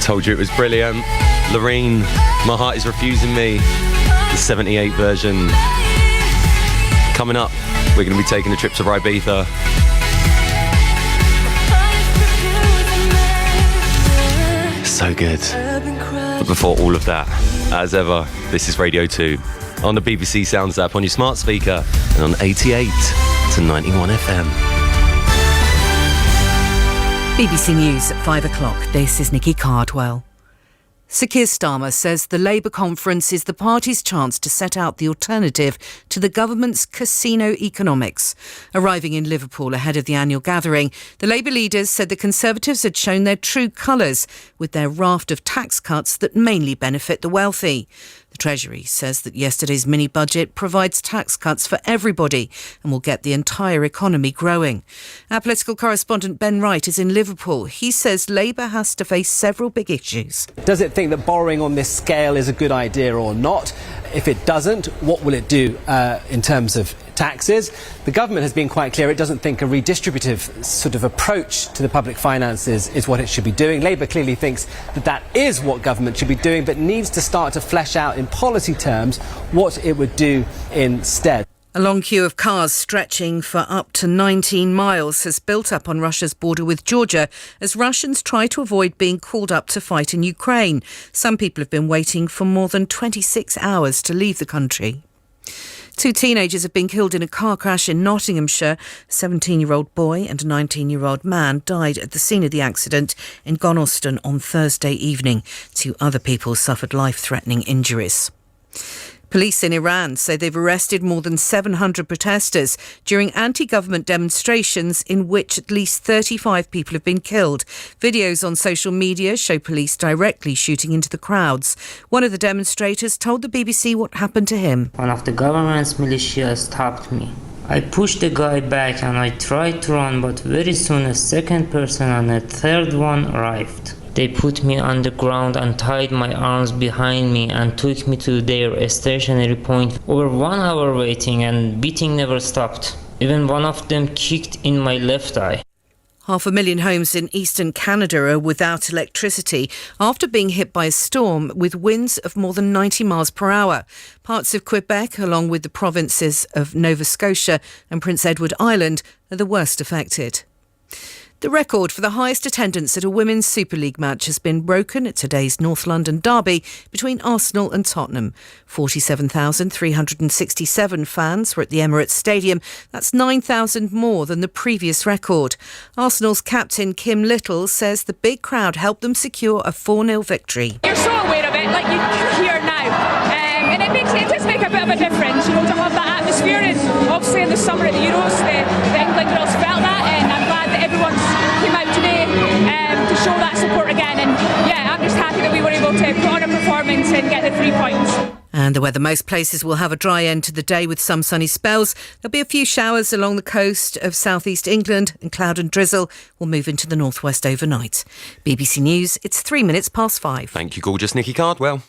Told you it was brilliant. Loreen, My Heart Is Refusing Me, the 78 version. Coming up, we're going to be taking a trip to Ibiza. So good. But before all of that, as ever, this is Radio 2 on the BBC Sounds app, on your smart speaker, and on 88 to 91 FM. BBC News at 5 o'clock. This is Nikki Cardwell. Sir Keir Starmer says the Labour conference is the party's chance to set out the alternative to the government's casino economics. Arriving in Liverpool ahead of the annual gathering, the Labour leaders said the Conservatives had shown their true colours with their raft of tax cuts that mainly benefit the wealthy. The Treasury says that yesterday's mini-budget provides tax cuts for everybody and will get the entire economy growing. Our political correspondent Ben Wright is in Liverpool. He says Labour has to face several big issues. Does it think that borrowing on this scale is a good idea or not? If it doesn't, what will it do in terms of taxes? The government has been quite clear it doesn't think a redistributive sort of approach to the public finances is what it should be doing. Labour clearly thinks that that is what government should be doing, but needs to start to flesh out in policy terms what it would do instead. A long queue of cars stretching for up to 19 miles has built up on Russia's border with Georgia as Russians try to avoid being called up to fight in Ukraine. Some people have been waiting for more than 26 hours to leave the country. 2 teenagers have been killed in a car crash in Nottinghamshire. A 17-year-old boy and a 19-year-old man died at the scene of the accident in Gonoston on Thursday evening. 2 other people suffered life-threatening injuries. Police in Iran say they've arrested more than 700 protesters during anti-government demonstrations in which at least 35 people have been killed. Videos on social media show police directly shooting into the crowds. One of the demonstrators told the BBC what happened to him. One of the government's militia stopped me. I pushed the guy back and I tried to run, but very soon a second person and a third one arrived. They put me on the ground and tied my arms behind me and took me to their stationary point. Over 1 hour waiting and beating never stopped. Even one of them kicked in my left eye. 500,000 homes in eastern Canada are without electricity after being hit by a storm with winds of more than 90 miles per hour. Parts of Quebec, along with the provinces of Nova Scotia and Prince Edward Island, are the worst affected. The record for the highest attendance at a Women's Super League match has been broken at today's North London derby between Arsenal and Tottenham. 47,367 fans were at the Emirates Stadium. That's 9,000 more than the previous record. Arsenal's captain Kim Little says the big crowd helped them secure a 4-0 victory. You're so aware of it, like you hear now, and it does make a bit of a difference, to have that atmosphere. And obviously in the summer at the Euros, the England girls felt that, and I'm glad that everyone came out today to show that support again. And yeah, I'm just happy that we were able to put on a performance and get the 3 points. And the weather, most places will have a dry end to the day with some sunny spells. There'll be a few showers along the coast of southeast England, and cloud and drizzle will move into the northwest overnight. BBC News, it's 3 minutes past 5. Thank you, gorgeous Nikki Cardwell.